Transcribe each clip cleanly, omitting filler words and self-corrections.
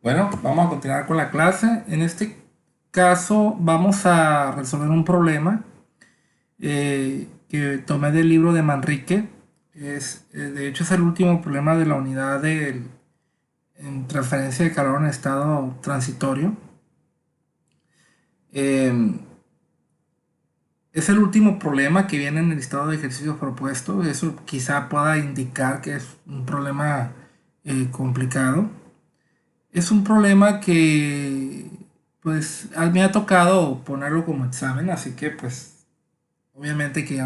Bueno, vamos a continuar con la clase. En este caso vamos a resolver un problema que tomé del libro de Manrique. De hecho, es el último problema de la unidad en transferencia de calor en estado transitorio. Eh, es el último problema que viene en el listado de ejercicios propuestos. Eso quizá pueda indicar que es un problema complicado. Es un problema que pues me ha tocado ponerlo como examen, así que pues obviamente que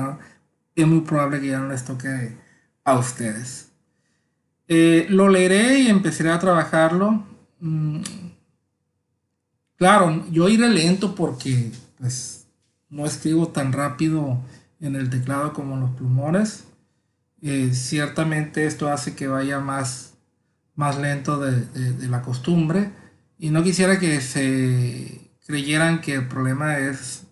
es muy probable que ya no les toque a ustedes. Lo leeré y empezaré a trabajarlo. Mm, claro, yo iré lento porque pues no escribo tan rápido en el teclado como en los plumones. Ciertamente esto hace que vaya más lento de la costumbre y no quisiera que se creyeran que el problema es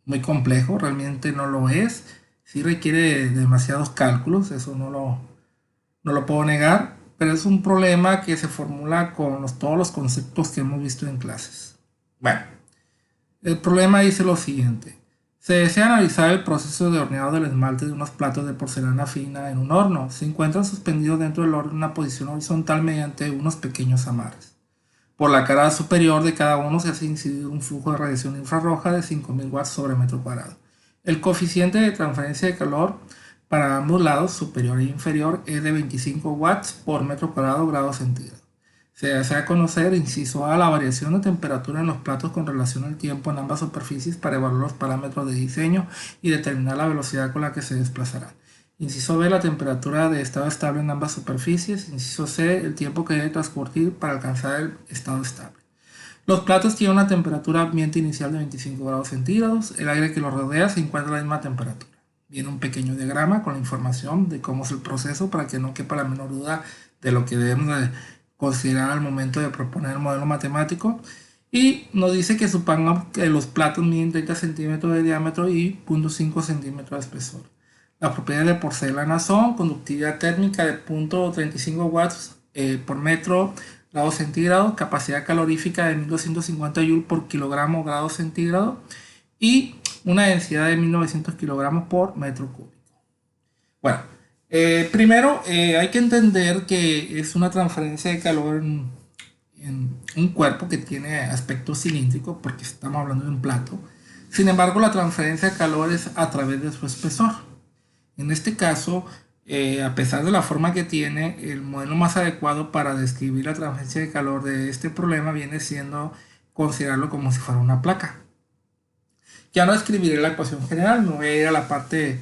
muy complejo, realmente no lo es, sí requiere demasiados cálculos, eso no lo puedo negar, pero es un problema que se formula con todos los conceptos que hemos visto en clases. Bueno, el problema dice lo siguiente. Se desea analizar el proceso de horneado del esmalte de unos platos de porcelana fina en un horno. Se encuentran suspendidos dentro del horno en una posición horizontal mediante unos pequeños amarres. Por la cara superior de cada uno se hace incidir un flujo de radiación infrarroja de 5000 watts sobre metro cuadrado. El coeficiente de transferencia de calor para ambos lados, superior e inferior, es de 25 watts por metro cuadrado grado centígrado. Se desea conocer, inciso A, la variación de temperatura en los platos con relación al tiempo en ambas superficies para evaluar los parámetros de diseño y determinar la velocidad con la que se desplazarán. Inciso B, la temperatura de estado estable en ambas superficies. Inciso C, el tiempo que debe transcurrir para alcanzar el estado estable. Los platos tienen una temperatura ambiente inicial de 25 grados centígrados. El aire que los rodea se encuentra a la misma temperatura. Viene un pequeño diagrama con la información de cómo es el proceso para que no quepa la menor duda de lo que debemos de considerar al momento de proponer el modelo matemático. Y nos dice que supongamos que los platos miden 30 centímetros de diámetro y 0.5 centímetros de espesor. Las propiedades de porcelana son conductividad térmica de 0.35 watts por metro grado centígrado, capacidad calorífica de 1250 Joule por kilogramo grado centígrado y una densidad de 1900 kilogramos por metro cúbico. Bueno, primero hay que entender que es una transferencia de calor en un cuerpo que tiene aspecto cilíndrico porque estamos hablando de un plato. Sin embargo, la transferencia de calor es a través de su espesor. En este caso, a pesar de la forma que tiene, el modelo más adecuado para describir la transferencia de calor de este problema viene siendo considerarlo como si fuera una placa. Ya no escribiré la ecuación general, me voy a ir a la parte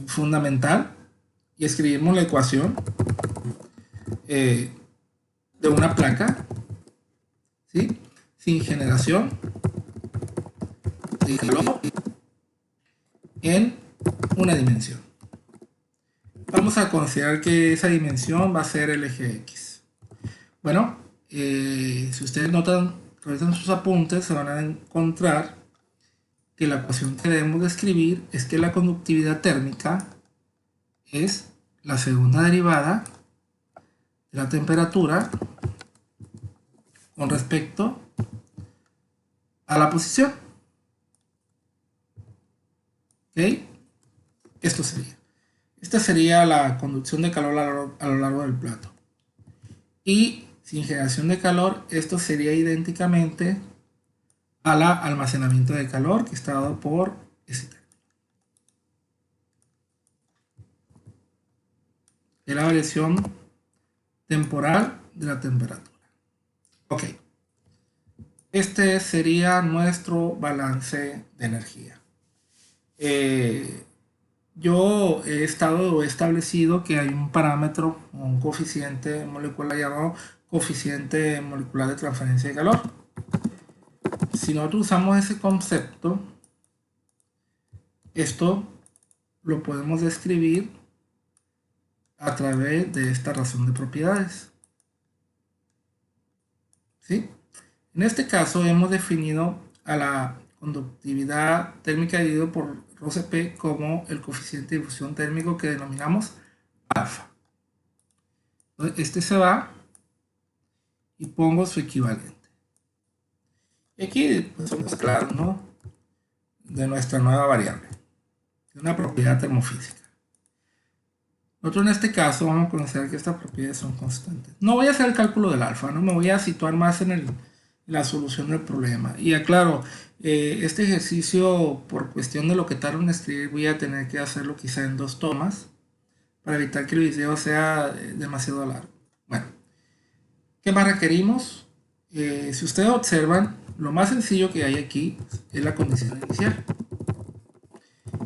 fundamental y escribimos la ecuación eh, de una placa, ¿sí? Sin generación de calor en una dimensión. Vamos a considerar que esa dimensión va a ser el eje X. Bueno, si ustedes notan, revisan sus apuntes, se van a encontrar que la ecuación que debemos de escribir es que la conductividad térmica es la segunda derivada de la temperatura con respecto a la posición. ¿Ok? Esto sería. Esta sería la conducción de calor a lo largo del plato. Y sin generación de calor, esto sería idénticamente al almacenamiento de calor que está dado por ese término. Es la variación temporal de la temperatura. Ok. Este sería nuestro balance de energía. Eh, yo he establecido que hay un parámetro, un coeficiente molecular llamado coeficiente molecular de transferencia de calor. Si nosotros usamos ese concepto, esto lo podemos describir a través de esta razón de propiedades. ¿Sí? En este caso hemos definido a la conductividad térmica dividido por ρCp como el coeficiente de difusión térmico que denominamos alfa. Entonces, este se va y pongo su equivalente. Y aquí pues, somos claros, ¿no? De nuestra nueva variable, de una propiedad termofísica. Nosotros en este caso vamos a considerar que estas propiedades son constantes. No voy a hacer el cálculo del alfa, ¿no? Me voy a situar más en la solución del problema. Y aclaro, este ejercicio, por cuestión de lo que tardo en escribir, voy a tener que hacerlo quizá en 2 tomas para evitar que el video sea demasiado largo. Bueno, ¿qué más requerimos? Si ustedes observan, lo más sencillo que hay aquí es la condición inicial.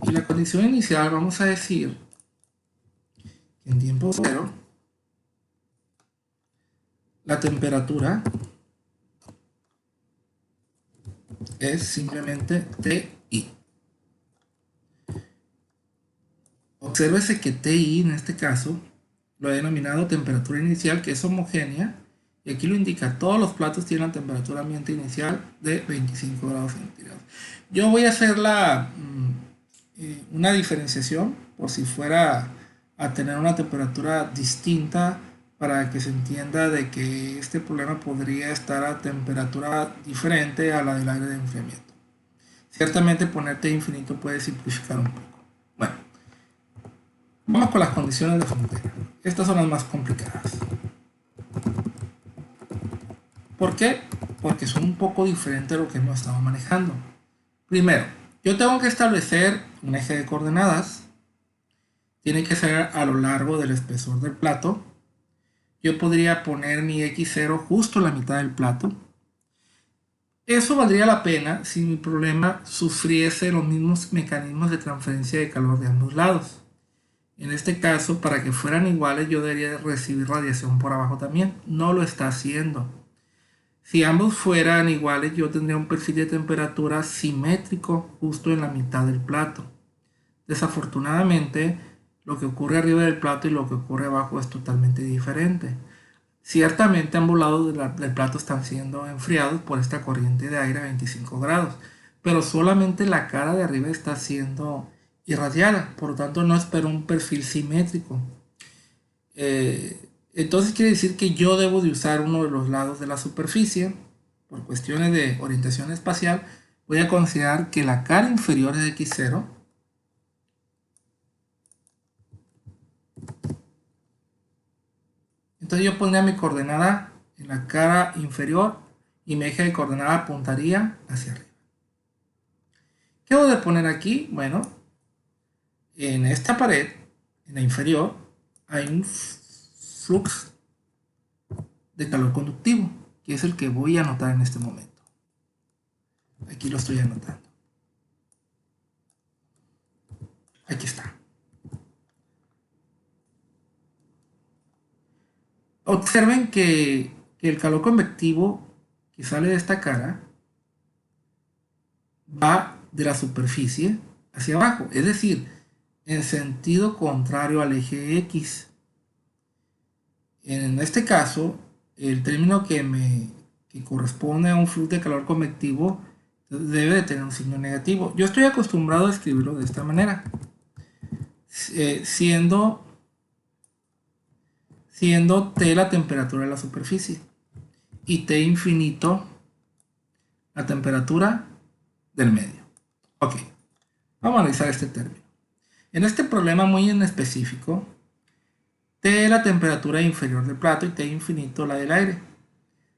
Y la condición inicial vamos a decir que en tiempo cero la temperatura es simplemente TI. Obsérvese que TI en este caso lo he denominado temperatura inicial, que es homogénea, y aquí lo indica, todos los platos tienen la temperatura ambiente inicial de 25 grados centígrados. Yo voy a hacer una diferenciación por si fuera a tener una temperatura distinta para que se entienda de que este problema podría estar a temperatura diferente a la del aire de enfriamiento. Ciertamente ponerte infinito puede simplificar un poco. Bueno, vamos con las condiciones de frontera. Estas son las más complicadas. ¿Por qué? Porque son un poco diferentes a lo que hemos estado manejando. Primero, yo tengo que establecer un eje de coordenadas. Tiene que ser a lo largo del espesor del plato. Yo podría poner mi x0 justo en la mitad del plato. Eso valdría la pena si mi problema sufriese los mismos mecanismos de transferencia de calor de ambos lados. En este caso, para que fueran iguales, yo debería recibir radiación por abajo también. No lo está haciendo. Si ambos fueran iguales, yo tendría un perfil de temperatura simétrico justo en la mitad del plato. Desafortunadamente, lo que ocurre arriba del plato y lo que ocurre abajo es totalmente diferente. Ciertamente ambos lados del plato están siendo enfriados por esta corriente de aire a 25 grados, pero solamente la cara de arriba está siendo irradiada, por lo tanto no espero un perfil simétrico. Entonces quiere decir que yo debo de usar uno de los lados de la superficie. Por cuestiones de orientación espacial, voy a considerar que la cara inferior es x0. Entonces yo pondría mi coordenada en la cara inferior y mi eje de coordenada apuntaría hacia arriba. ¿Qué debo de poner aquí? Bueno, en esta pared, en la inferior, hay un flux de calor conductivo, que es el que voy a anotar en este momento. Aquí lo estoy anotando. Aquí está. Observen que el calor convectivo que sale de esta cara va de la superficie hacia abajo, es decir, en sentido contrario al eje X. En este caso, el término que corresponde a un flujo de calor convectivo debe de tener un signo negativo. Yo estoy acostumbrado a escribirlo de esta manera, siendo T la temperatura de la superficie y T infinito la temperatura del medio. Ok, vamos a analizar este término. En este problema muy en específico, T es la temperatura inferior del plato y T infinito la del aire.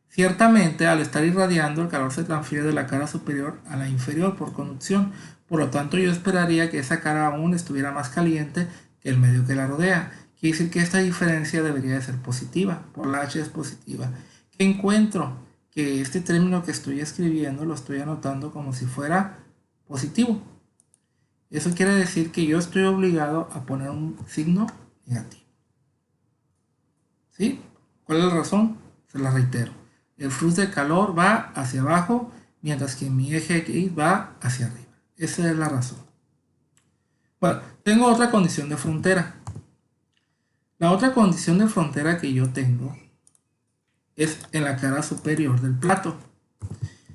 Ciertamente, al estar irradiando, el calor se transfiere de la cara superior a la inferior por conducción. Por lo tanto, yo esperaría que esa cara aún estuviera más caliente que el medio que la rodea. Quiere decir que esta diferencia debería de ser positiva, por la H es positiva. ¿Qué encuentro? Que este término que estoy escribiendo lo estoy anotando como si fuera positivo. Eso quiere decir que yo estoy obligado a poner un signo negativo. ¿Sí? ¿Cuál es la razón? Se la reitero. El flujo de calor va hacia abajo, mientras que mi eje X va hacia arriba. Esa es la razón. Bueno, tengo otra condición de frontera. La otra condición de frontera que yo tengo es en la cara superior del plato.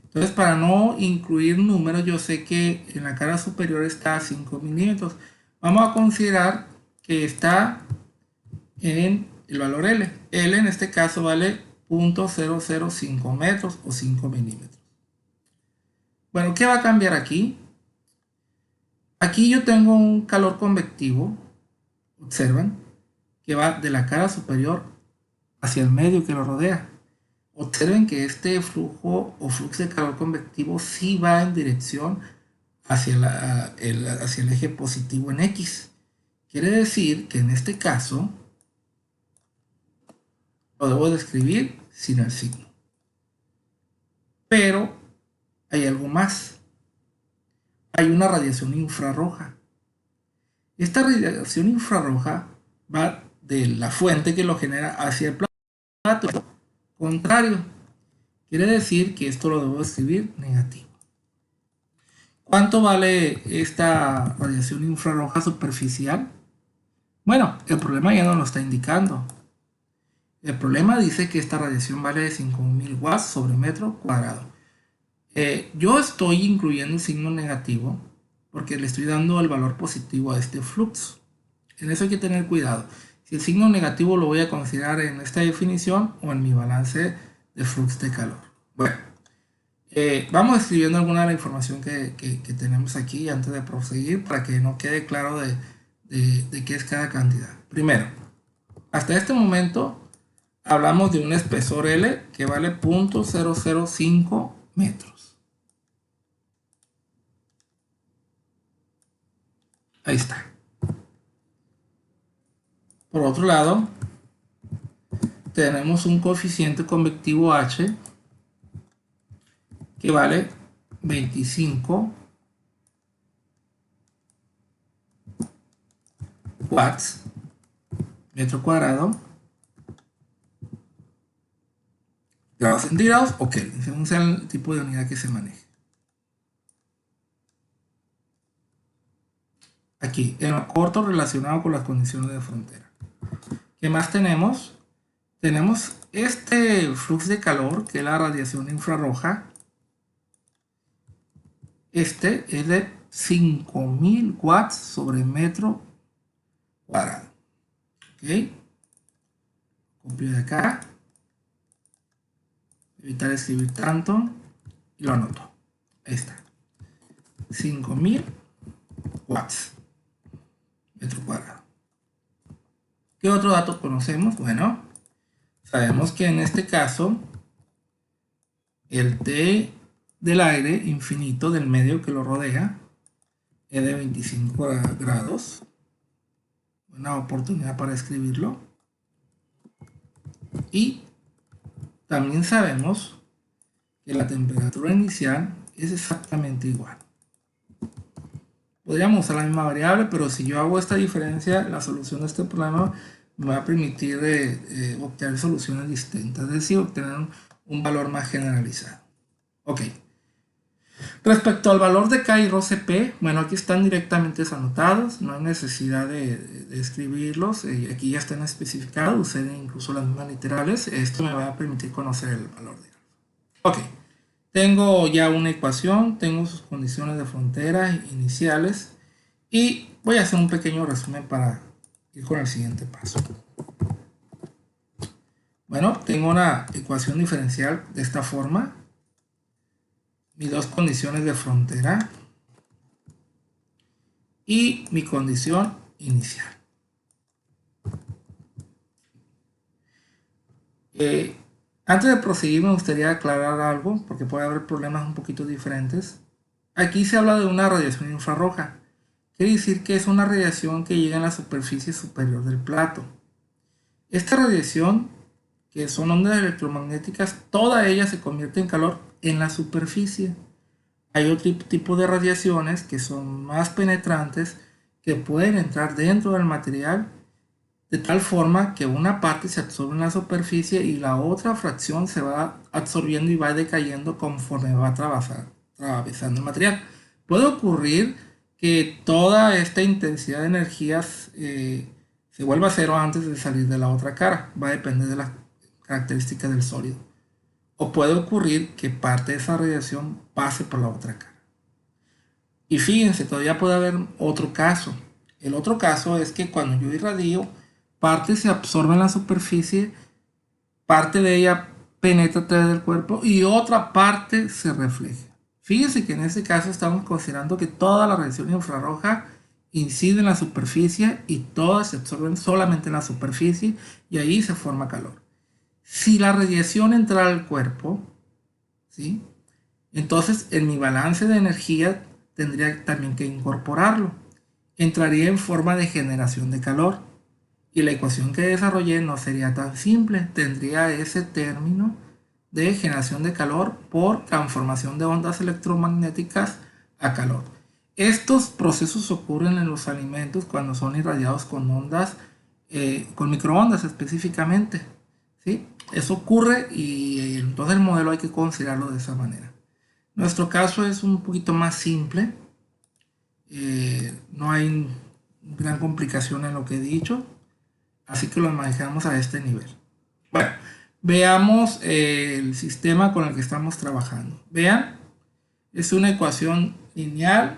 Entonces, para no incluir números, yo sé que en la cara superior está a 5 milímetros. Vamos a considerar que está en el valor L. L en este caso vale 0.005 metros o 5 milímetros. Bueno, ¿qué va a cambiar aquí? Aquí yo tengo un calor convectivo, observan, que va de la cara superior hacia el medio que lo rodea. Observen que este flujo o flux de calor convectivo sí va en dirección hacia el eje positivo en X. Quiere decir que en este caso lo debo de escribir sin el signo. Pero hay algo más. Hay una radiación infrarroja. Esta radiación infrarroja va de la fuente que lo genera hacia el plato contrario. Quiere decir que esto lo debo escribir negativo. ¿Cuánto vale esta radiación infrarroja superficial? Bueno, el problema ya no lo está indicando. El problema dice que esta radiación vale de 5000 watts sobre metro cuadrado. Yo estoy incluyendo el signo negativo porque le estoy dando el valor positivo a este flux. En eso hay que tener cuidado. Si el signo negativo lo voy a considerar en esta definición o en mi balance de flux de calor. Bueno, vamos escribiendo alguna de la información que tenemos aquí antes de proseguir para que no quede claro de qué es cada cantidad. Primero, hasta este momento hablamos de un espesor L que vale 0.005 metros. Ahí está. Por otro lado, tenemos un coeficiente convectivo H que vale 25 watts metro cuadrado, grados centígrados o Kelvin, según sea el tipo de unidad que se maneje. Aquí, en lo corto relacionado con las condiciones de frontera. ¿Qué más tenemos? Tenemos este flux de calor, que es la radiación infrarroja. Este es de 5000 watts sobre metro cuadrado. ¿Ok? Copio de acá. Evitar escribir tanto. Y lo anoto. Ahí está. 5000 watts metro cuadrado. ¿Qué otro dato conocemos? Bueno, sabemos que en este caso el T del aire infinito del medio que lo rodea es de 25 grados. Una oportunidad para escribirlo. Y también sabemos que la temperatura inicial es exactamente igual. Podríamos usar la misma variable, pero si yo hago esta diferencia, la solución de este problema me va a permitir obtener soluciones distintas, es decir, obtener un valor más generalizado. Ok. Respecto al valor de K y Rho CP, bueno, aquí están directamente anotados, no hay necesidad de escribirlos, aquí ya están especificados, usen incluso las mismas literales, esto me va a permitir conocer el valor de alfa. Ok. Tengo ya una ecuación, tengo sus condiciones de frontera iniciales y voy a hacer un pequeño resumen para ir con el siguiente paso. Bueno, tengo una ecuación diferencial de esta forma. Mis dos condiciones de frontera y mi condición inicial. Antes de proseguir me gustaría aclarar algo, porque puede haber problemas un poquito diferentes. Aquí se habla de una radiación infrarroja. Quiere decir que es una radiación que llega a la superficie superior del plato. Esta radiación, que son ondas electromagnéticas, toda ella se convierte en calor en la superficie. Hay otro tipo de radiaciones que son más penetrantes, que pueden entrar dentro del material de tal forma que una parte se absorbe en la superficie y la otra fracción se va absorbiendo y va decayendo conforme va atravesando el material. Puede ocurrir que toda esta intensidad de energías se vuelva a cero antes de salir de la otra cara. Va a depender de las características del sólido. O puede ocurrir que parte de esa radiación pase por la otra cara. Y fíjense, todavía puede haber otro caso. El otro caso es que cuando yo irradio, parte se absorbe en la superficie, parte de ella penetra a través del cuerpo y otra parte se refleja. Fíjense que en este caso estamos considerando que toda la radiación infrarroja incide en la superficie y todas se absorben solamente en la superficie y ahí se forma calor. Si la radiación entra al cuerpo, ¿sí? Entonces en mi balance de energía tendría también que incorporarlo. Entraría en forma de generación de calor. Y la ecuación que desarrollé no sería tan simple. Tendría ese término de generación de calor por transformación de ondas electromagnéticas a calor. Estos procesos ocurren en los alimentos cuando son irradiados con ondas, con microondas específicamente. ¿Sí? Eso ocurre y entonces el modelo hay que considerarlo de esa manera. Nuestro caso es un poquito más simple. No hay gran complicación en lo que he dicho. Así que lo manejamos a este nivel. Bueno, veamos el sistema con el que estamos trabajando. Vean, es una ecuación lineal,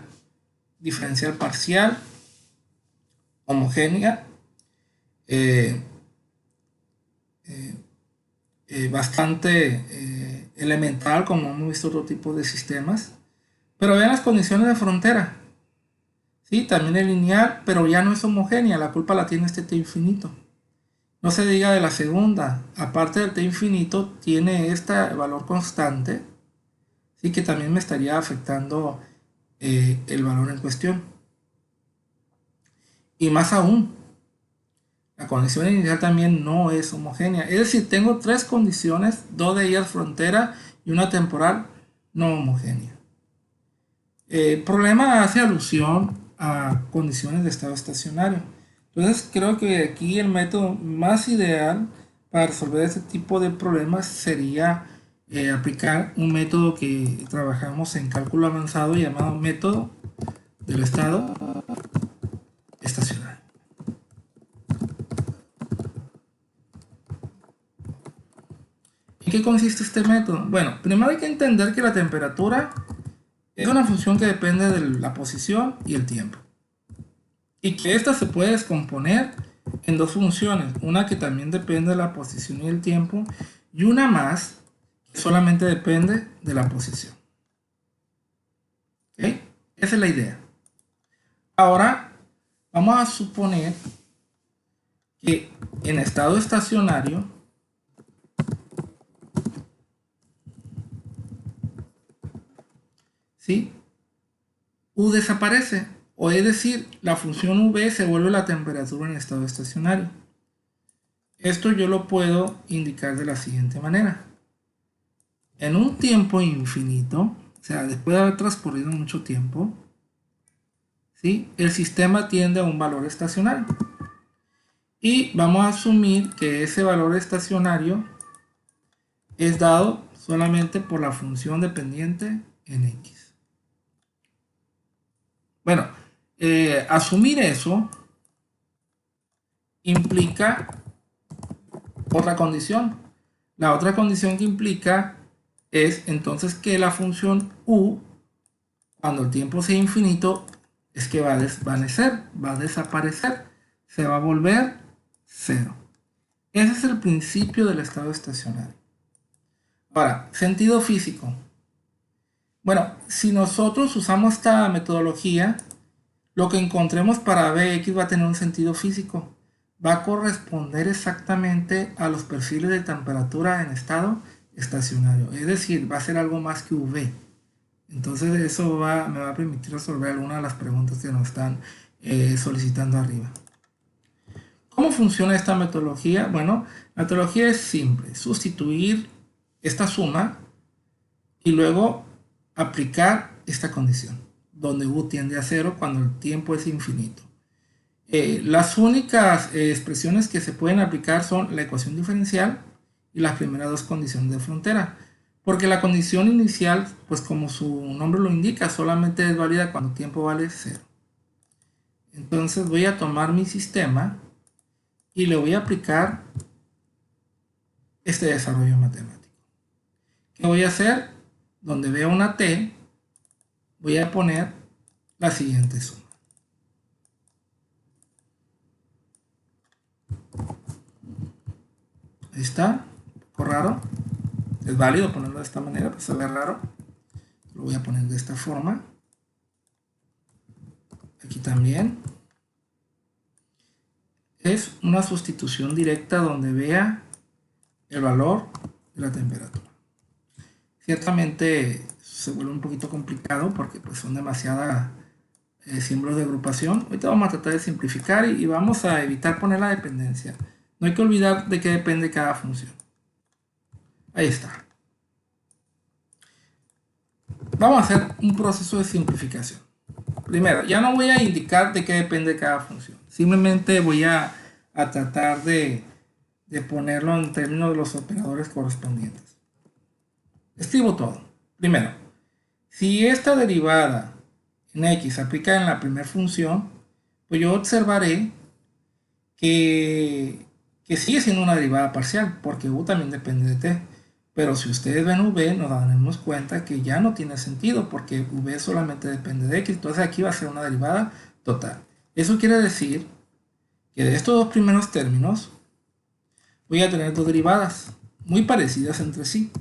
diferencial parcial, homogénea, eh, bastante elemental, como hemos visto otro tipo de sistemas. Pero vean las condiciones de frontera. Sí, también es lineal, pero ya no es homogénea. La culpa la tiene este T infinito. No se diga de la segunda. Aparte del T infinito, tiene este valor constante. Sí, que también me estaría afectando el valor en cuestión. Y más aún, la condición inicial también no es homogénea. Es decir, tengo tres condiciones, dos de ellas frontera y una temporal no homogénea. El problema hace alusión a condiciones de estado estacionario. Entonces creo que aquí el método más ideal para resolver este tipo de problemas sería aplicar un método que trabajamos en cálculo avanzado llamado método del estado estacionario. ¿En qué consiste este método? Bueno, primero hay que entender que la temperatura es una función que depende de la posición y el tiempo. Y que esta se puede descomponer en dos funciones. Una que también depende de la posición y el tiempo. Y una más que solamente depende de la posición. ¿Okay? Esa es la idea. Ahora vamos a suponer que en estado estacionario ¿sí? U desaparece, o es decir, la función V se vuelve la temperatura en estado estacionario. Esto yo lo puedo indicar de la siguiente manera. En un tiempo infinito, o sea, después de haber transcurrido mucho tiempo, ¿sí? El sistema tiende a un valor estacionario. Y vamos a asumir que ese valor estacionario es dado solamente por la función dependiente en X. Bueno, asumir eso implica otra condición. La otra condición que implica es entonces que la función U, cuando el tiempo sea infinito, es que va a desvanecer, va a desaparecer, se va a volver cero. Ese es el principio del estado estacionario. Ahora, sentido físico. Bueno, si nosotros usamos esta metodología, lo que encontremos para Bx va a tener un sentido físico. Va a corresponder exactamente a los perfiles de temperatura en estado estacionario. Es decir, va a ser algo más que V. Entonces eso me va a permitir resolver algunas de las preguntas que nos están solicitando arriba. ¿Cómo funciona esta metodología? Bueno, la metodología es simple. Sustituir esta suma y luego aplicar esta condición, donde U tiende a cero cuando el tiempo es infinito. Las únicas expresiones que se pueden aplicar son la ecuación diferencial y las primeras dos condiciones de frontera. Porque la condición inicial, pues como su nombre lo indica, solamente es válida cuando tiempo vale cero. Entonces voy a tomar mi sistema y le voy a aplicar este desarrollo matemático. ¿Qué voy a hacer? Donde vea una T, voy a poner la siguiente suma. Ahí está, un poco raro. Es válido ponerlo de esta manera, pues se ve raro. Lo voy a poner de esta forma. Aquí también. Es una sustitución directa donde vea el valor de la temperatura. Ciertamente se vuelve un poquito complicado porque pues son demasiadas símbolos de agrupación. Ahorita vamos a tratar de simplificar y vamos a evitar poner la dependencia. No hay que olvidar de qué depende cada función. Ahí está. Vamos a hacer un proceso de simplificación. Primero, ya no voy a indicar de qué depende cada función. Simplemente voy a tratar de ponerlo en términos de los operadores correspondientes. Escribo todo. Primero, si esta derivada en x se aplica en la primera función, pues yo observaré que sigue siendo una derivada parcial, porque u también depende de t. Pero si ustedes ven v, nos daremos cuenta que ya no tiene sentido, porque v solamente depende de x. Entonces aquí va a ser una derivada total. Eso quiere decir que de estos dos primeros términos voy a tener dos derivadas muy parecidas entre sí.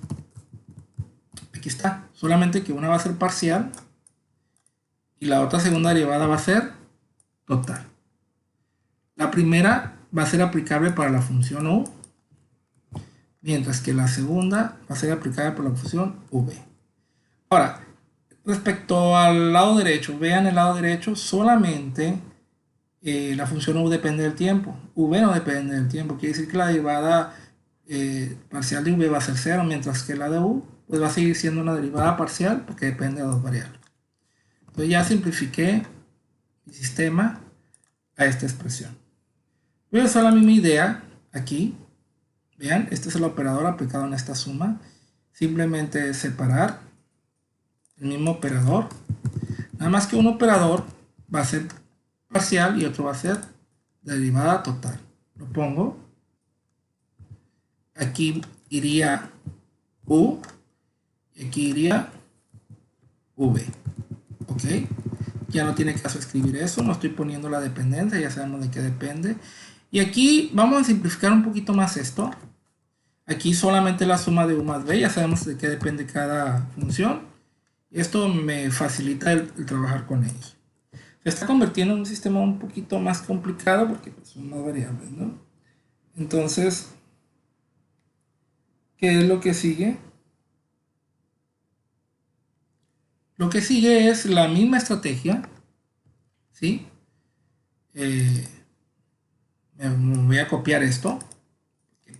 Aquí está, solamente que una va a ser parcial y la otra segunda derivada va a ser total. La primera va a ser aplicable para la función u, mientras que la segunda va a ser aplicable para la función v. Ahora, respecto al lado derecho, vean el lado derecho, solamente la función u depende del tiempo. V no depende del tiempo, quiere decir que la derivada parcial de v va a ser 0, mientras que la de u pues va a seguir siendo una derivada parcial porque depende de dos variables. Entonces ya simplifiqué mi sistema a esta expresión. Voy a usar la misma idea aquí. Vean, este es el operador aplicado en esta suma. Simplemente separar el mismo operador. Nada más que un operador va a ser parcial y otro va a ser derivada total. Lo pongo. Aquí iría u y aquí iría v. ¿Ok? Ya no tiene caso escribir eso. No estoy poniendo la dependencia. Ya sabemos de qué depende. Y aquí vamos a simplificar un poquito más esto. Aquí solamente la suma de u más b, ya sabemos de qué depende cada función. Esto me facilita el trabajar con ellos. Se está convirtiendo en un sistema un poquito más complicado porque pues, son más variables, ¿no? Entonces, ¿qué es lo que sigue? Lo que sigue es la misma estrategia, ¿sí? Me voy a copiar esto.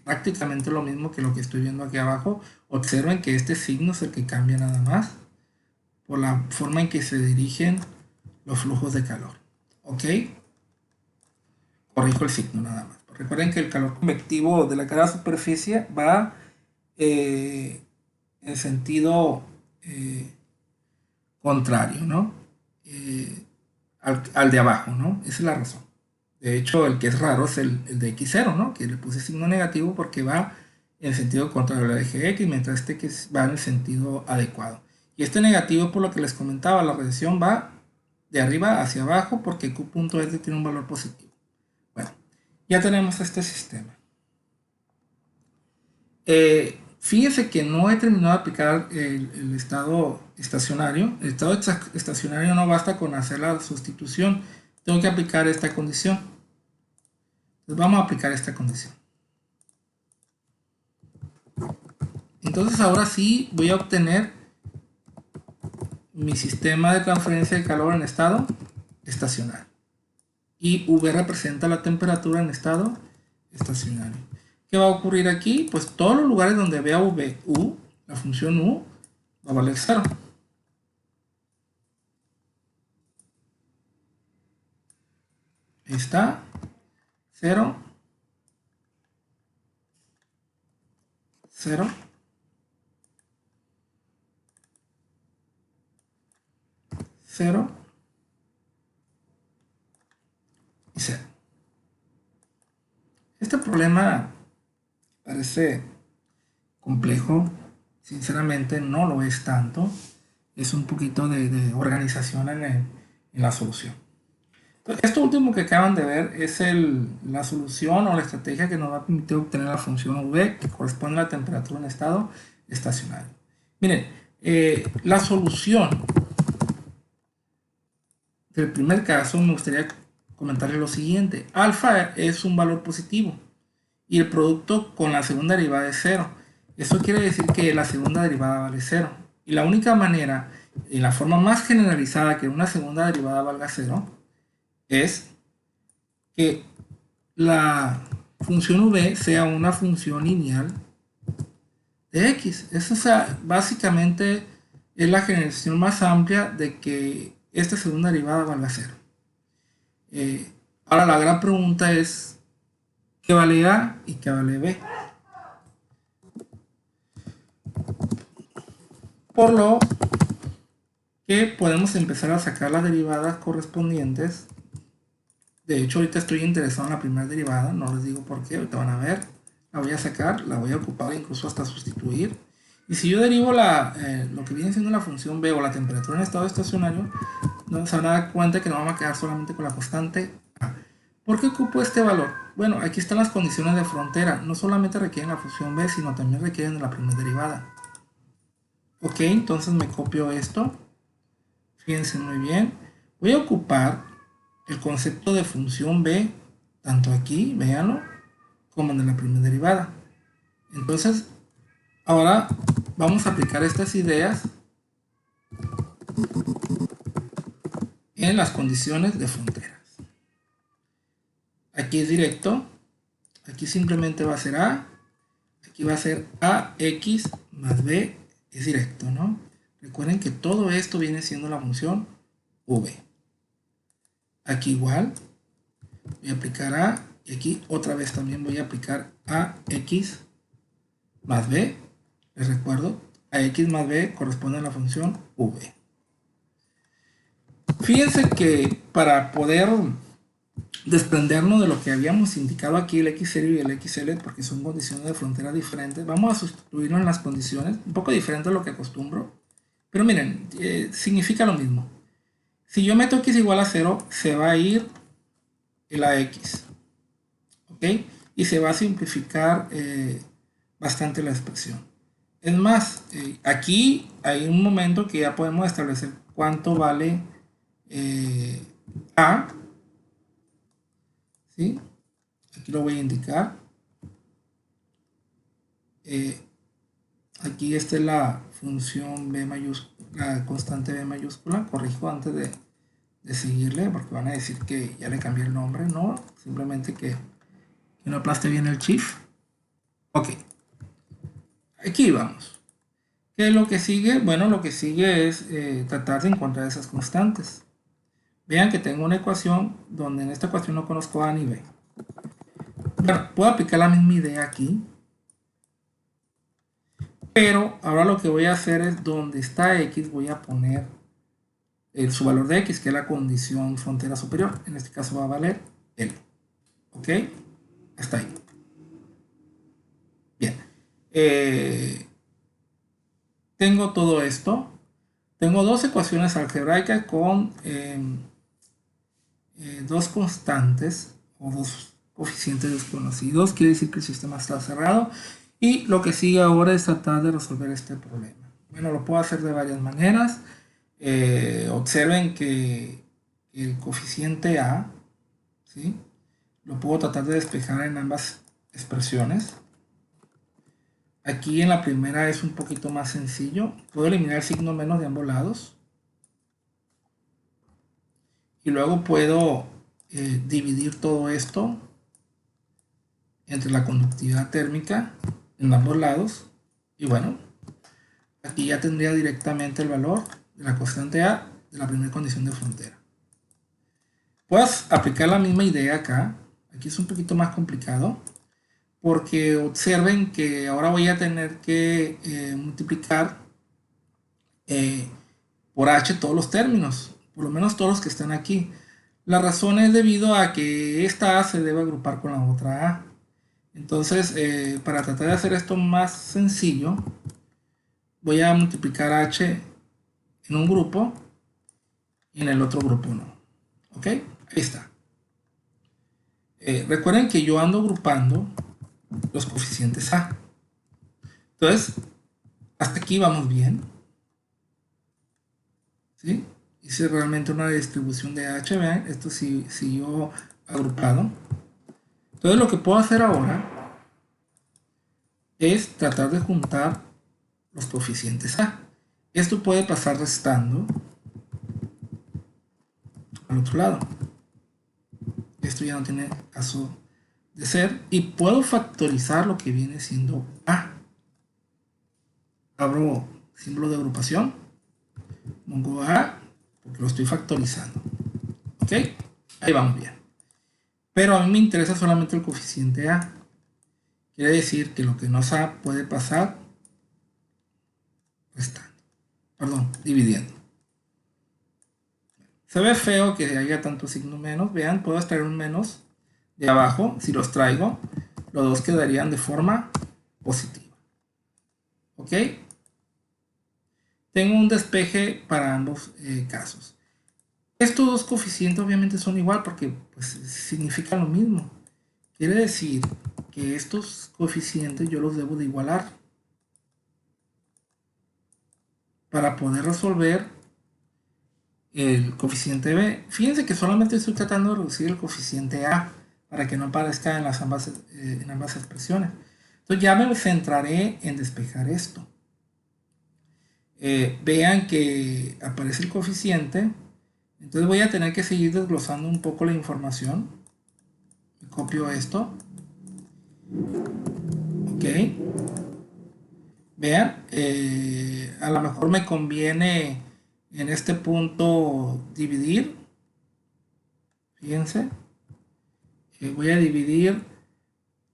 Prácticamente lo mismo que lo que estoy viendo aquí abajo. Observen que este signo es el que cambia nada más por la forma en que se dirigen los flujos de calor. ¿Ok? Corrijo el signo nada más. Recuerden que el calor convectivo de la cara de la superficie va en sentido contrario, ¿no? Al de abajo, ¿no? Esa es la razón. De hecho, el que es raro es el de x0, ¿no? Que le puse signo negativo porque va en el sentido contrario al eje x, mientras este que va en el sentido adecuado. Y este negativo, por lo que les comentaba, la radiación va de arriba hacia abajo porque Q punto S tiene un valor positivo. Bueno, ya tenemos este sistema. Fíjense que no he terminado de aplicar el estado estacionario. El estado estacionario no basta con hacer la sustitución. Tengo que aplicar esta condición. Entonces vamos a aplicar esta condición. Entonces ahora sí voy a obtener mi sistema de transferencia de calor en estado estacionario. Y V representa la temperatura en estado estacionario. ¿Qué va a ocurrir aquí? Pues todos los lugares donde vea V, U, la función U, va a valer 0. Ahí está. 0. 0. 0. Y 0. Este problema parece complejo. Sinceramente no lo es tanto. Es un poquito de organización en la solución. Entonces, esto último que acaban de ver es la solución o la estrategia que nos va a permitir obtener la función V que corresponde a la temperatura en estado estacionario. Miren, la solución del primer caso me gustaría comentarles lo siguiente. Alfa es un valor positivo y el producto con la segunda derivada es 0. Eso quiere decir que la segunda derivada vale 0. Y la única manera, y la forma más generalizada que una segunda derivada valga 0, es que la función v sea una función lineal de x. Eso, o sea, básicamente es la generación más amplia de que esta segunda derivada valga 0. Ahora la gran pregunta es, ¿qué vale a y qué vale b? Por lo que podemos empezar a sacar las derivadas correspondientes. De hecho, ahorita estoy interesado en la primera derivada, no les digo por qué, ahorita van a ver. La voy a sacar, la voy a ocupar, incluso hasta sustituir. Y si yo derivo lo que viene siendo la función b o la temperatura en estado estacionario, no se van a dar cuenta que no vamos a quedar solamente con la constante a. ¿Por qué ocupo este valor? Bueno, aquí están las condiciones de frontera. No solamente requieren la función b, sino también requieren de la primera derivada. Ok, entonces me copio esto. Fíjense muy bien. Voy a ocupar el concepto de función b, tanto aquí, véanlo, como en la primera derivada. Entonces, ahora vamos a aplicar estas ideas en las condiciones de fronteras. Aquí es directo, aquí simplemente va a ser a, aquí va a ser ax más b, es directo, ¿no? Recuerden que todo esto viene siendo la función v. Aquí igual, voy a aplicar a, y aquí otra vez también voy a aplicar ax más b. Les recuerdo, ax más b corresponde a la función v. Fíjense que para poder desprendernos de lo que habíamos indicado aquí, el x0 y el xl, porque son condiciones de frontera diferentes, vamos a sustituirlo en las condiciones, un poco diferente a lo que acostumbro, pero miren, significa lo mismo. Si yo meto x igual a 0, se va a ir el ax, ¿ok? Y se va a simplificar bastante la expresión. Es más, aquí hay un momento que ya podemos establecer cuánto vale a, ¿sí? Aquí lo voy a indicar. Aquí esta es la función b mayúscula, la constante b mayúscula. Corrijo antes de seguirle, porque van a decir que ya le cambié el nombre. No, simplemente que no aplaste bien el shift. Ok. Aquí vamos. ¿Qué es lo que sigue? Bueno, lo que sigue es tratar de encontrar esas constantes. Vean que tengo una ecuación donde en esta ecuación no conozco a ni b. Bueno, puedo aplicar la misma idea aquí. Pero ahora lo que voy a hacer es donde está x voy a poner su valor de x, que es la condición frontera superior. En este caso va a valer L. ¿Ok? Hasta ahí. Bien. Tengo todo esto. Tengo dos ecuaciones algebraicas con dos constantes o dos coeficientes desconocidos. Quiere decir que el sistema está cerrado. Y lo que sigue ahora es tratar de resolver este problema. Bueno, lo puedo hacer de varias maneras. Observen que el coeficiente a, ¿sí?, lo puedo tratar de despejar en ambas expresiones. Aquí en la primera es un poquito más sencillo. Puedo eliminar el signo menos de ambos lados. Y luego puedo dividir todo esto entre la conductividad térmica en ambos lados. Y bueno, aquí ya tendría directamente el valor de la constante A de la primera condición de frontera. Puedes aplicar la misma idea acá. Aquí es un poquito más complicado, porque observen que ahora voy a tener que multiplicar por h todos los términos, por lo menos todos los que están aquí. La razón es debido a que esta A se debe agrupar con la otra A. Entonces, para tratar de hacer esto más sencillo, voy a multiplicar h en un grupo y en el otro grupo no. ¿Ok? Ahí está. Recuerden que yo ando agrupando los coeficientes A. Entonces, aquí vamos bien. ¿Sí? Hice realmente una distribución de H, vean, esto siguió agrupado. Entonces lo que puedo hacer ahora es tratar de juntar los coeficientes A. Esto puede pasar restando al otro lado. Esto ya no tiene caso de ser. Y puedo factorizar lo que viene siendo A. Abro símbolo de agrupación. Pongo A porque lo estoy factorizando. ¿Ok? Ahí vamos bien. Pero a mí me interesa solamente el coeficiente A. Quiere decir que lo que no es A puede pasar restando. Perdón, dividiendo. Se ve feo que haya tanto signo menos. Vean, puedo extraer un menos de abajo. Si los traigo, los dos quedarían de forma positiva. ¿Ok? Tengo un despeje para ambos casos. Estos dos coeficientes obviamente son igual porque pues, significan lo mismo. Quiere decir que estos coeficientes yo los debo de igualar para poder resolver el coeficiente B. Fíjense que solamente estoy tratando de reducir el coeficiente A para que no aparezca en ambas expresiones. Entonces ya me centraré en despejar esto. Vean que aparece el coeficiente. Entonces voy a tener que seguir desglosando un poco la información. Copio esto. Ok. Vean, a lo mejor me conviene en este punto dividir. Fíjense. Voy a dividir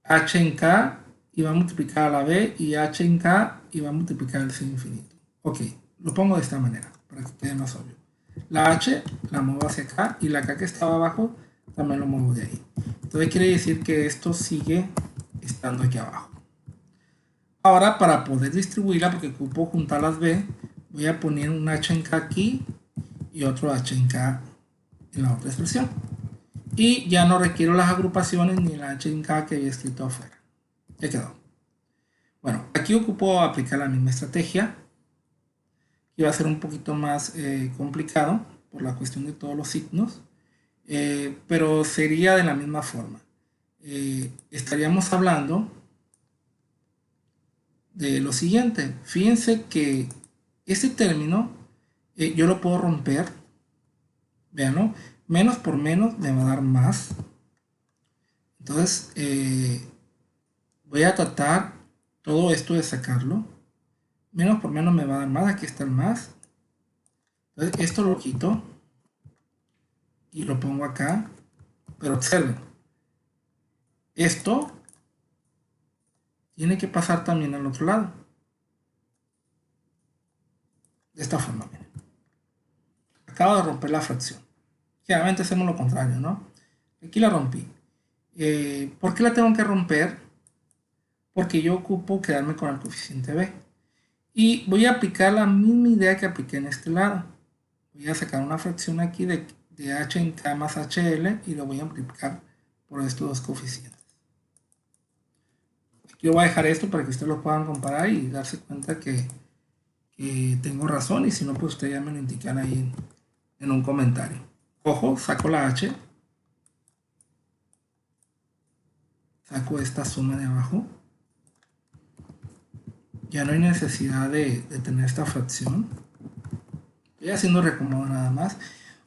h en k y va a multiplicar a la b y h en k y va a multiplicar el c infinito. Ok, lo pongo de esta manera para que quede más obvio. La h la muevo hacia acá y la k que estaba abajo también lo muevo de ahí. Entonces quiere decir que esto sigue estando aquí abajo. Ahora para poder distribuirla, porque ocupo juntar las b, voy a poner un h en k aquí y otro h en k en la otra expresión. Y ya no requiero las agrupaciones ni el h en k que había escrito afuera. Ya quedó. Bueno, aquí ocupo aplicar la misma estrategia. Y va a ser un poquito más complicado por la cuestión de todos los signos. Pero sería de la misma forma. Estaríamos hablando de lo siguiente. Fíjense que este término yo lo puedo romper. Vean, ¿no? Menos por menos me va a dar más. Entonces voy a tratar todo esto de sacarlo. Menos por menos me va a dar más. Aquí está el más. Entonces esto lo quito y lo pongo acá. Pero observen, esto tiene que pasar también al otro lado. De esta forma, miren. Acabo de romper la fracción. Generalmente hacemos lo contrario, ¿no? Aquí la rompí. ¿Por qué la tengo que romper? Porque yo ocupo quedarme con el coeficiente b. Y voy a aplicar la misma idea que apliqué en este lado. Voy a sacar una fracción aquí de h en k más hl y lo voy a multiplicar por estos dos coeficientes. Aquí voy a dejar esto para que ustedes lo puedan comparar y darse cuenta que tengo razón, y si no, pues ustedes ya me lo indican ahí en un comentario. Ojo, saco la h, saco esta suma de abajo. Ya no hay necesidad de tener esta fracción. Estoy haciendo reacomodo nada más.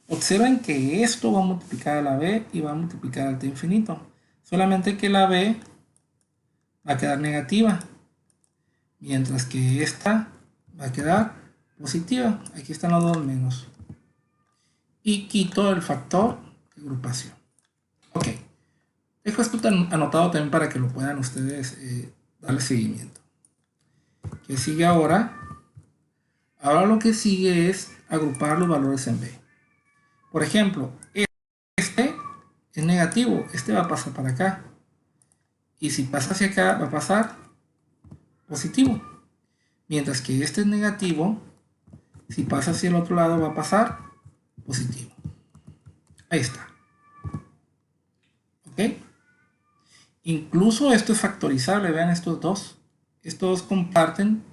Observen que esto va a multiplicar a la b y va a multiplicar al t infinito. Solamente que la b va a quedar negativa, mientras que esta va a quedar positiva. Aquí están los dos menos. Y quito el factor de agrupación. Ok. Dejo esto anotado también para que lo puedan ustedes darle seguimiento. ¿Qué sigue ahora? Ahora lo que sigue es agrupar los valores en B. Por ejemplo, este es negativo, este va a pasar para acá. Y si pasa hacia acá, va a pasar positivo. Mientras que este es negativo, si pasa hacia el otro lado, va a pasar positivo. Ahí está. ¿Ok? Incluso esto es factorizable, vean estos dos. Estos dos comparten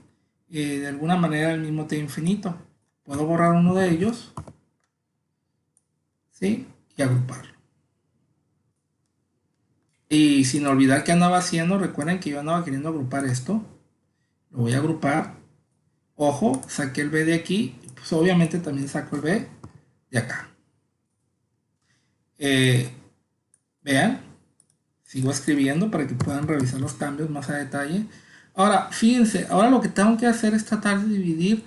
de alguna manera el mismo t infinito. Puedo borrar uno de ellos, ¿sí? Y agruparlo. Y sin olvidar que andaba haciendo, recuerden que yo andaba queriendo agrupar esto. Lo voy a agrupar. Ojo, saqué el b de aquí, pues obviamente también saco el b de acá. Vean, sigo escribiendo para que puedan revisar los cambios más a detalle. Ahora, fíjense, ahora lo que tengo que hacer es tratar de dividir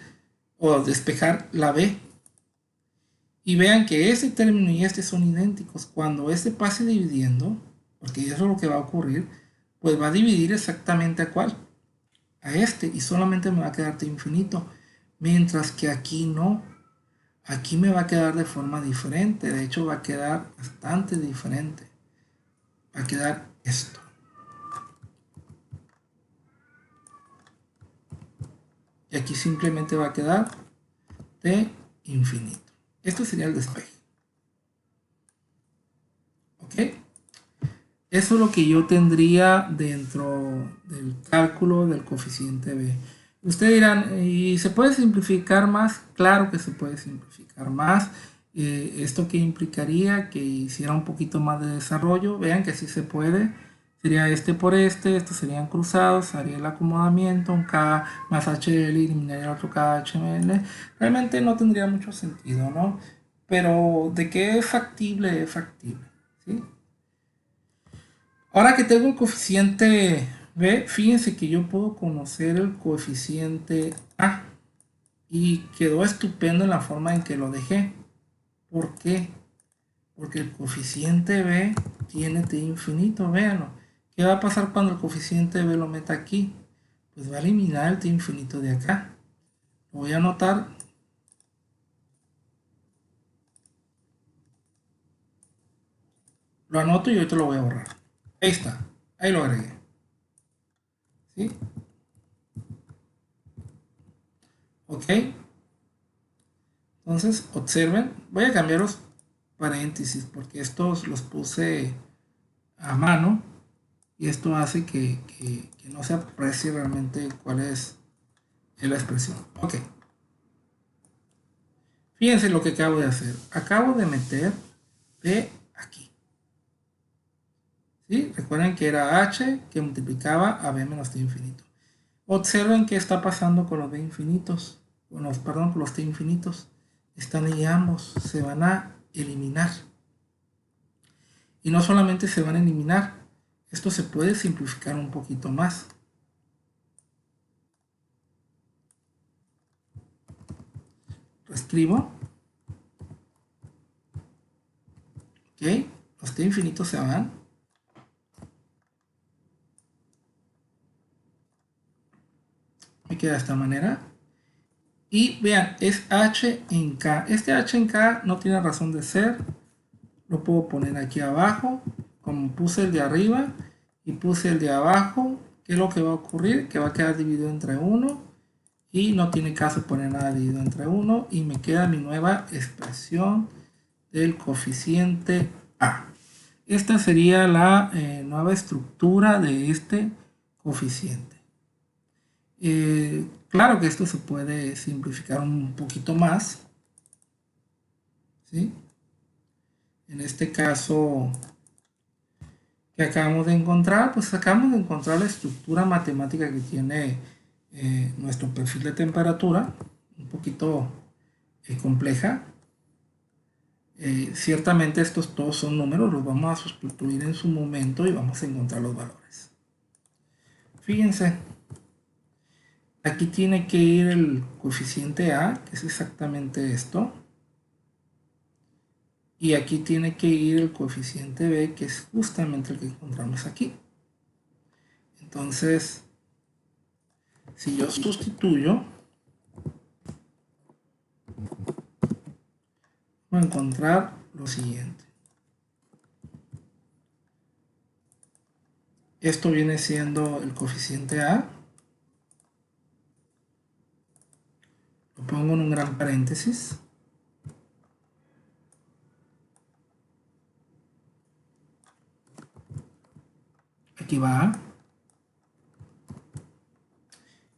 o despejar la b. Y vean que este término y este son idénticos. Cuando este pase dividiendo, porque eso es lo que va a ocurrir, pues va a dividir exactamente a cuál, a este, y solamente me va a quedar t infinito. Mientras que aquí no, aquí me va a quedar de forma diferente. De hecho, va a quedar bastante diferente. Va a quedar esto. Y aquí simplemente va a quedar t infinito. Esto sería el despeje. ¿Ok? Eso es lo que yo tendría dentro del cálculo del coeficiente b. Ustedes dirán, ¿y se puede simplificar más? Claro que se puede simplificar más. ¿Esto qué implicaría? Que hiciera un poquito más de desarrollo. Vean que sí se puede. Sería este por este, estos serían cruzados, haría el acomodamiento, un K más HL, eliminaría el otro K HL. Realmente no tendría mucho sentido, ¿no? Pero de que es factible, ¿sí? Ahora que tengo el coeficiente B, fíjense que yo puedo conocer el coeficiente A y quedó estupendo en la forma en que lo dejé. ¿Por qué? Porque el coeficiente B tiene t infinito, véanlo. ¿Qué va a pasar cuando el coeficiente B lo meta aquí? Pues va a eliminar el t infinito de acá. Lo voy a anotar. Lo anoto y ahorita lo voy a borrar. Ahí está. Ahí lo agregué. ¿Sí? Ok. Entonces, observen. Voy a cambiar los paréntesis porque estos los puse a mano y esto hace que no se aprecie realmente cuál es la expresión. Ok. Fíjense lo que acabo de hacer. Acabo de meter b aquí. ¿Sí? Recuerden que era h que multiplicaba a b menos t infinito. Observen qué está pasando con los b infinitos. Perdón, con los t infinitos. Están ahí ambos. Se van a eliminar. Y no solamente se van a eliminar. Esto se puede simplificar un poquito más. Lo escribo. Ok. Los t infinitos se van. Me queda de esta manera. Y vean, es h en k. Este h en k no tiene razón de ser. Lo puedo poner aquí abajo. Como puse el de arriba y puse el de abajo. ¿Qué es lo que va a ocurrir? Que va a quedar dividido entre 1. Y no tiene caso poner nada dividido entre 1. Y me queda mi nueva expresión del coeficiente a. Esta sería la nueva estructura de este coeficiente. Claro que esto se puede simplificar un poquito más, ¿sí? En este caso que acabamos de encontrar, pues acabamos de encontrar la estructura matemática que tiene nuestro perfil de temperatura, un poquito compleja. Ciertamente estos todos son números, los vamos a sustituir en su momento y vamos a encontrar los valores. Fíjense, aquí tiene que ir el coeficiente A, que es exactamente esto. Y aquí tiene que ir el coeficiente B, que es justamente el que encontramos aquí. Entonces, si yo sustituyo, voy a encontrar lo siguiente. Esto viene siendo el coeficiente A. Lo pongo en un gran paréntesis. Aquí va A.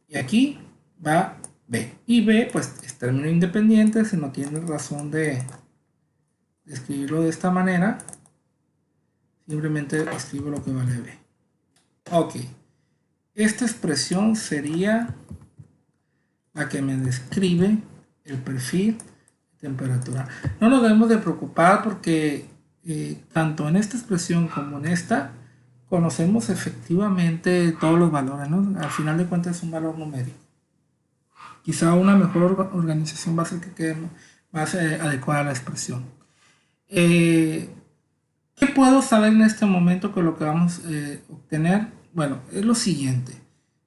Y aquí va B. Y B, pues es término independiente, si no tiene razón de escribirlo de esta manera, simplemente escribo lo que vale B. Ok, esta expresión sería la que me describe el perfil de temperatura. No nos debemos de preocupar porque tanto en esta expresión como en esta conocemos efectivamente todos los valores, ¿no? Al final de cuentas es un valor numérico. Quizá una mejor organización va a hacer que quede más adecuada la expresión. ¿Qué puedo saber en este momento con lo que vamos a obtener? Bueno, es lo siguiente.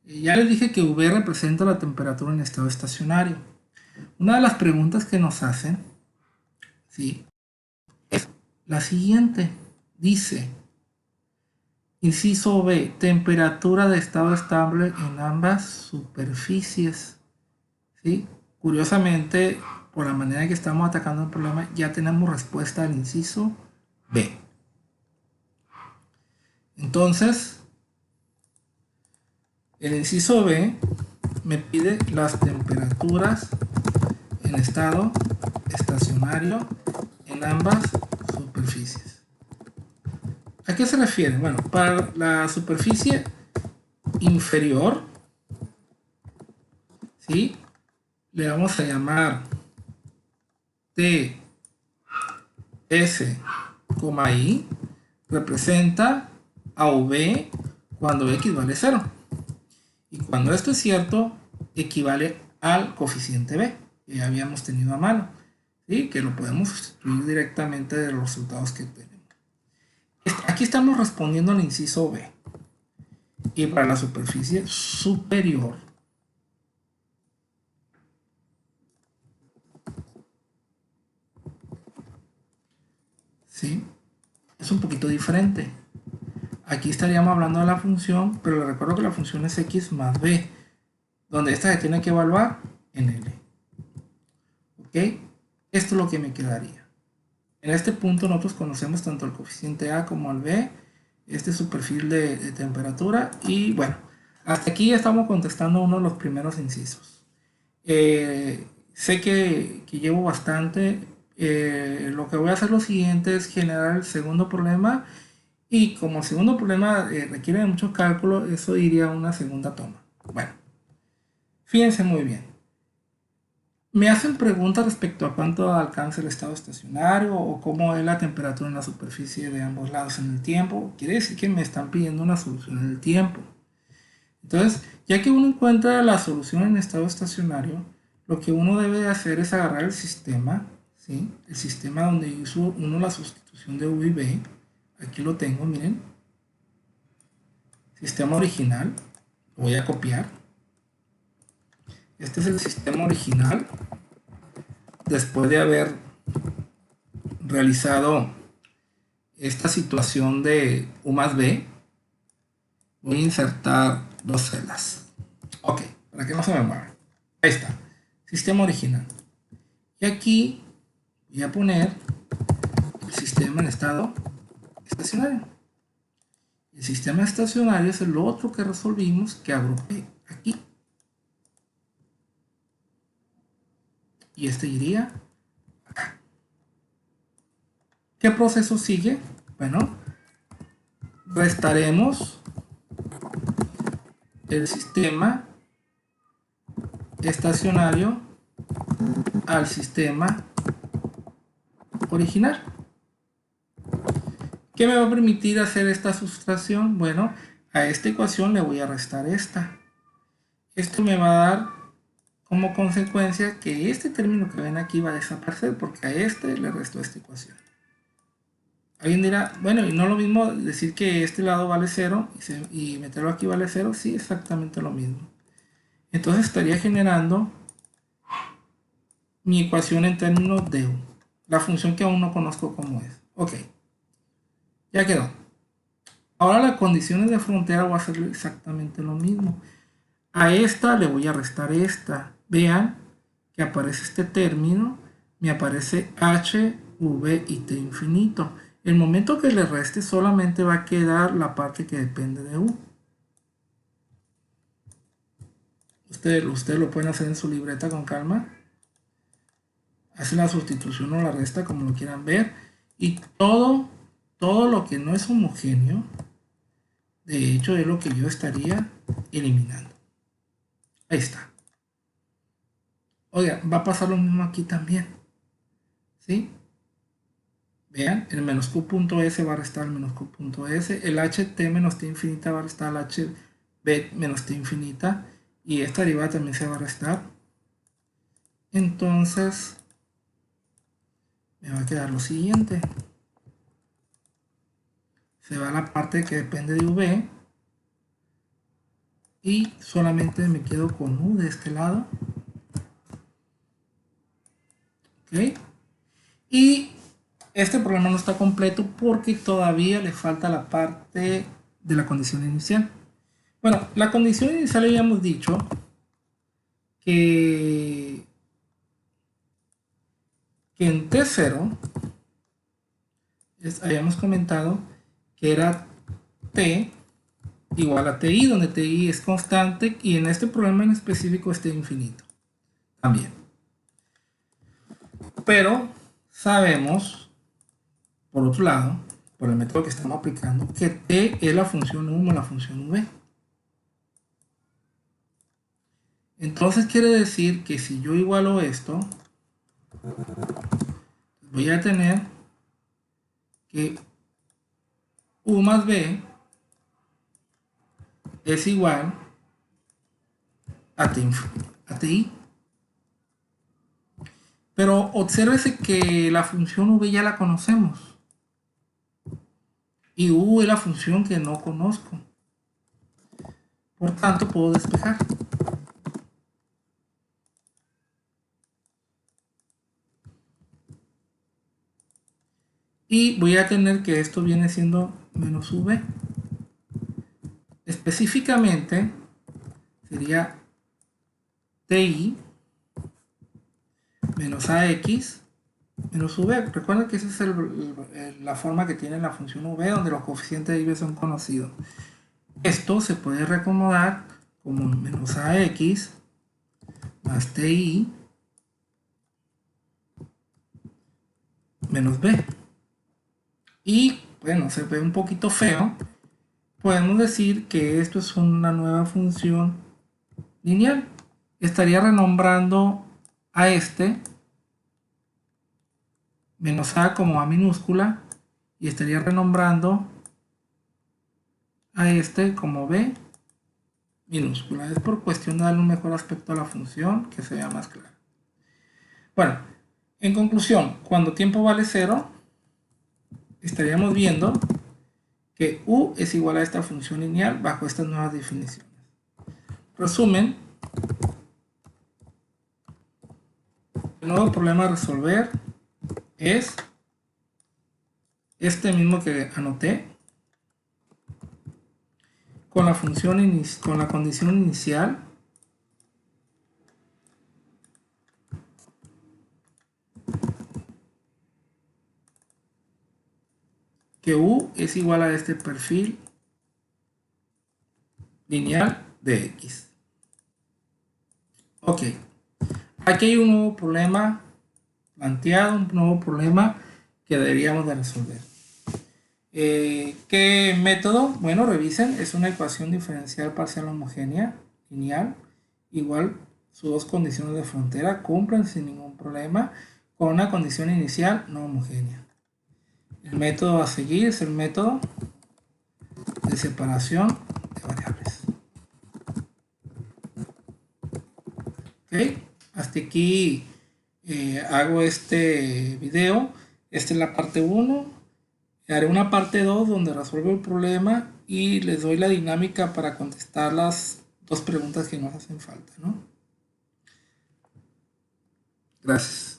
Ya les dije que V representa la temperatura en estado estacionario. Una de las preguntas que nos hacen, ¿sí?, es la siguiente. Dice, inciso B, temperatura de estado estable en ambas superficies. ¿Sí? Curiosamente, por la manera en que estamos atacando el problema, ya tenemos respuesta al inciso B. Entonces, el inciso B me pide las temperaturas en estado estacionario en ambas superficies. ¿A qué se refiere? Bueno, para la superficie inferior, ¿sí?, le vamos a llamar T, S, I, representa a V cuando X vale 0. Y cuando esto es cierto, equivale al coeficiente B, que ya habíamos tenido a mano, ¿sí?, que lo podemos sustituir directamente de los resultados que tenemos. Aquí estamos respondiendo al inciso B. Y para la superficie superior, ¿sí?, es un poquito diferente. Aquí estaríamos hablando de la función, pero les recuerdo que la función es x más b, donde esta se tiene que evaluar en L. ¿Ok? Esto es lo que me quedaría. En este punto nosotros conocemos tanto el coeficiente A como el B. Este es su perfil de temperatura. Y bueno, hasta aquí ya estamos contestando uno de los primeros incisos. Sé que llevo bastante. Lo que voy a hacer lo siguiente es generar el segundo problema. Y como el segundo problema requiere de mucho cálculo, eso iría a una segunda toma. Bueno, fíjense muy bien. Me hacen preguntas respecto a cuánto alcanza el estado estacionario o cómo es la temperatura en la superficie de ambos lados en el tiempo. Quiere decir que me están pidiendo una solución en el tiempo. Entonces, ya que uno encuentra la solución en estado estacionario, lo que uno debe hacer es agarrar el sistema, ¿sí?, el sistema donde hizo uno la sustitución de V y B. Aquí lo tengo, miren. Sistema original. Lo voy a copiar. Este es el sistema original. Después de haber realizado esta situación de U más B, voy a insertar dos celdas. Ok, para que no se me mueva. Ahí está. Sistema original. Y aquí voy a poner el sistema en estado estacionario. El sistema estacionario es el otro que resolvimos, que agrupé aquí. Y este iría acá. ¿Qué proceso sigue? Bueno, restaremos el sistema estacionario al sistema original. ¿Qué me va a permitir hacer esta sustracción? Bueno, a esta ecuación le voy a restar esta. Esto me va a dar como consecuencia que este término que ven aquí va a desaparecer porque a este le resto esta ecuación. Alguien dirá, bueno, y no es lo mismo decir que este lado vale 0 y meterlo aquí vale 0. Sí, exactamente lo mismo. Entonces estaría generando mi ecuación en términos de U, la función que aún no conozco cómo es. Ok, ya quedó. Ahora las condiciones de frontera voy a hacer exactamente lo mismo. A esta le voy a restar esta. Vean que aparece este término, me aparece h, v y t infinito. El momento que le reste solamente va a quedar la parte que depende de u. Ustedes lo pueden hacer en su libreta con calma. Hacen la sustitución o la resta como lo quieran ver. Y todo lo que no es homogéneo, de hecho, es lo que yo estaría eliminando. Ahí está. Oiga, va a pasar lo mismo aquí también. ¿Sí? Vean, el menos q.s va a restar el menos q.s. El ht menos t infinita va a restar el hb menos t infinita. Y esta derivada también se va a restar. Entonces, me va a quedar lo siguiente. Se va a la parte que depende de v. Y solamente me quedo con u de este lado. ¿Ok? Y este problema no está completo porque todavía le falta la parte de la condición inicial. Bueno, la condición inicial habíamos dicho que en T0 habíamos comentado que era T igual a TI, donde TI es constante y en este problema en específico es T infinito también. Pero sabemos, por otro lado, por el método que estamos aplicando, que T es la función U más la función V. Entonces quiere decir que si yo igualo esto, voy a tener que U más B es igual a TI. Pero obsérvese que la función V ya la conocemos. Y U es la función que no conozco. Por tanto, puedo despejar. Y voy a tener que esto viene siendo menos V. Específicamente sería TI menos AX menos V. Recuerden que esa es la forma que tiene la función V, donde los coeficientes de IV son conocidos. Esto se puede reacomodar como menos AX más TI menos B. Y bueno, se ve un poquito feo. Podemos decir que esto es una nueva función lineal. Estaría renombrando a este menos a como a minúscula y estaría renombrando a este como b minúscula. Es por cuestión de darle un mejor aspecto a la función, que se vea más clara. Bueno, en conclusión, cuando tiempo vale 0, estaríamos viendo que u es igual a esta función lineal bajo estas nuevas definiciones. Resumen, el nuevo problema a resolver es este mismo que anoté, con la condición inicial que u es igual a este perfil lineal de x. Ok, aquí hay un nuevo problema planteado, un nuevo problema que deberíamos de resolver. ¿Qué método? Bueno, revisen, es una ecuación diferencial parcial homogénea lineal, igual sus dos condiciones de frontera cumplen sin ningún problema con una condición inicial no homogénea. El método a seguir es el método de separación de variables. ¿Ok? Hasta aquí hago este video. Esta es la parte 1. Haré una parte 2 donde resuelvo el problema y les doy la dinámica para contestar las dos preguntas que nos hacen falta, ¿no? Gracias.